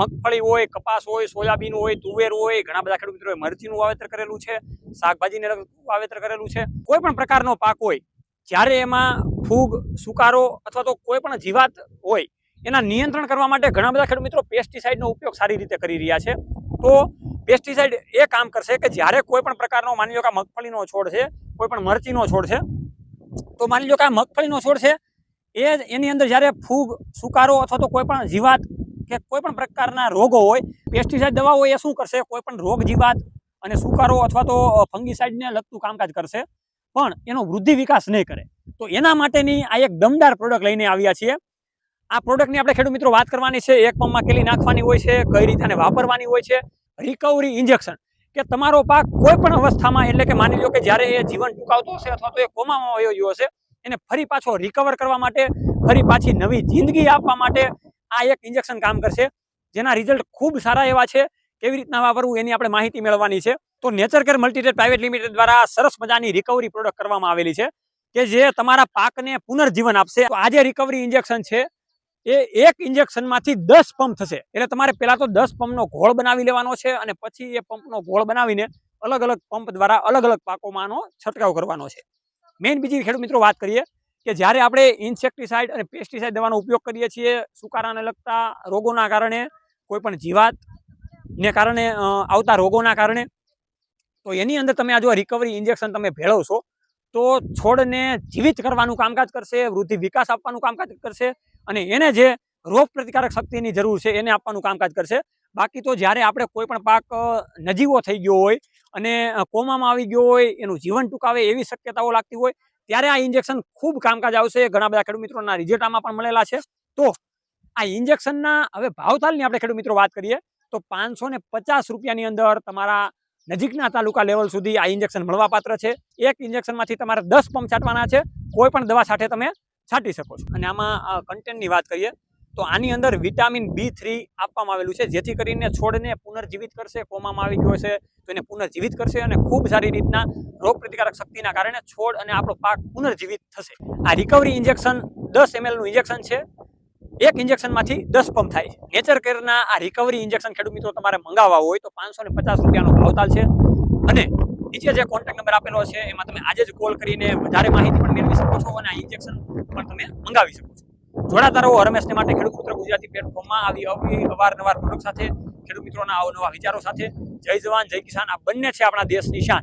મગફળી હોય, કપાસ હોય, સોયાબીન હોય, તુવેર હોય, ઘણા બધા ખેડૂત મિત્રોએ મરચીનું વાવેતર કરેલું છે, શાકભાજીને વાવેતર કરેલું છે. કોઈ પણ પ્રકારનો પાક હોય, જ્યારે એમાં ફૂગ, સુકારો અથવા તો કોઈ પણ જીવાત હોય એના નિયંત્રણ કરવા માટે ઘણા બધા ખેડૂત મિત્રો પેસ્ટિસાઇડનો ઉપયોગ સારી રીતે કરી રહ્યા છે. તો પેસ્ટિસાઇડ એ કામ કરશે કે જ્યારે કોઈ પણ પ્રકારનો, માની લો કે મગફળીનો છોડ છે, કોઈ પણ મરચીનો છોડ છે, તો માની લો કે આ મગફળીનો છોડ છે, એની અંદર જ્યારે ફૂગ, સુકારો અથવા તો કોઈ પણ જીવાત કે કોઈ પણ પ્રકારના રોગો હોય, પેસ્ટિસાઇડ દવાઓ એ શું કરશે, કોઈ પણ રોગ, જીવાત અને સુકારો અથવા તો ફંગીસાઇડને લગતું કામકાજ કરશે, પણ એનો વૃદ્ધિ વિકાસ નહીં કરે. તો એના માટેની આ એક દમદાર પ્રોડક્ટ લઈને આવ્યા છીએ. આ પ્રોડક્ટની આપણે ખેડૂત મિત્રો વાત કરવાની છે. એક પંપમાં કેટલી નાખવાની હોય છે, કઈ રીતે વાપરવાની હોય છે. રિકવરી ઇન્જેક્શન, કે તમારો પાક કોઈ પણ અવસ્થામાં, એટલે કે માની લો કે જ્યારે એ જીવન ટૂંકાવતો હશે અથવા તો એ કોમામાં વયો ગયો હશે, એને ફરી પાછો રિકવર કરવા માટે, ફરી પાછી નવી જિંદગી આપવા માટે આ એક ઇન્જેક્શન કામ કરશે, જેના રિઝલ્ટ ખૂબ સારા એવા છે. કેવી રીતના વાપરવું એની આપણે માહિતી મેળવવાની છે. તો નેચરકેર મલ્ટીટ્રેડ પ્રાઇવેટ લિમિટેડ દ્વારા સરસ મજાની રિકવરી પ્રોડક્ટ કરવામાં આવેલી છે કે જે તમારા પાકને પુનર્જીવન આપશે. તો આ જે રિકવરી ઇન્જેક્શન છે એ એક ઇન્જેક્શનમાંથી 10 પંપ થશે. એટલે તમારે પહેલા તો 10 પંપનો ઘોળ બનાવી લેવાનો છે અને પછી એ પંપનો ઘોળ બનાવીને અલગ અલગ પંપ દ્વારા અલગ અલગ પાકોમાં છંટકાવ કરવાનો છે. મેઇન બીજી ખેડૂત મિત્રો વાત કરીએ કે જ્યારે આપણે ઇન્સેક્ટિસાઇડ અને પેસ્ટિસાઇડ દવાનો ઉપયોગ કરીએ છીએ સુકારાને લગતા રોગોના કારણે, કોઈ પણ જીવાતને કારણે આવતા રોગોના કારણે, તો એની અંદર તમે આ જો રિકવરી ઇન્જેક્શન તમે ભેળવશો તો છોડને જીવિત કરવાનું કામકાજ કરશે, વૃદ્ધિ વિકાસ આપવાનું કામકાજ કરશે અને એને જે રોગ પ્રતિકારક શક્તિની જરૂર છે એને આપવાનું કામકાજ કરશે. બાકી તો જ્યારે આપણે કોઈ પણ પાક નજીવો થઈ ગયો હોય અને કોમામાં આવી ગયો હોય, એનું જીવન ટૂંકાવે એવી શક્યતાઓ લાગતી હોય, ત્યારે આ ઇન્જેક્શન ખૂબ કામકાજ આવશે. ઘણા બધા ખેડૂત મિત્રોના રિઝલ્ટ આમાં પણ મળેલા છે. તો આ ઇન્જેક્શનના હવે ભાવતાલની આપણે ખેડૂત મિત્રો વાત કરીએ તો 550 રૂપિયાની અંદર તમારા નજીકના તાલુકા લેવલ સુધી આ ઇન્જેક્શન મળવાપાત્ર છે. એક ઇન્જેક્શનમાંથી તમારે 10 પંપ છાંટવાના છે. કોઈ પણ દવા સાથે તમે છાંટી શકો છો. અને આમાં કન્ટેન્ટની વાત કરીએ તો આની અંદર વિટામિન B3 આપવામાં આવેલું છે, જેથી કરીને છોડને પુનર્જીવિત કરશે. કોમામાં આવી ગયો છે તો એને પુનર્જીવિત કરશે અને ખૂબ સારી રીતના રોગ પ્રતિકારક શક્તિના કારણે છોડ અને આપણો પાક પુનર્જીવિત થશે. આ રિકવરી ઇન્જેક્શન 10 ml નું ઇન્જેક્શન છે. એક ઇન્જેક્શનમાંથી 10 પંપ થાય છે. નેચરકેરના આ રિકવરી ઇન્જેક્શન ખેડૂત મિત્રો તમારે મંગાવવા હોય તો 550 રૂપિયાનો ભાવતાલ છે. અને નીચે જે કોન્ટેક્ટ નંબર આપેલો છે એમાં તમે આજે જ કોલ કરીને વધારે માહિતી પણ મેળવી શકો છો અને આ ઇન્જેક્શન પણ તમે મંગાવી શકો છો. જોડાતા રહો હરમેશને માટે ખેડૂત પુત્ર ગુજરાતી પ્લેટફોર્મમાં આવી અવારનવાર પ્રોડક્ટ સાથે, ખેડૂત મિત્રોના અવનવા વિચારો સાથે. જય જવાન, જય કિસાન, આ બંને છે આપણા દેશની શાન.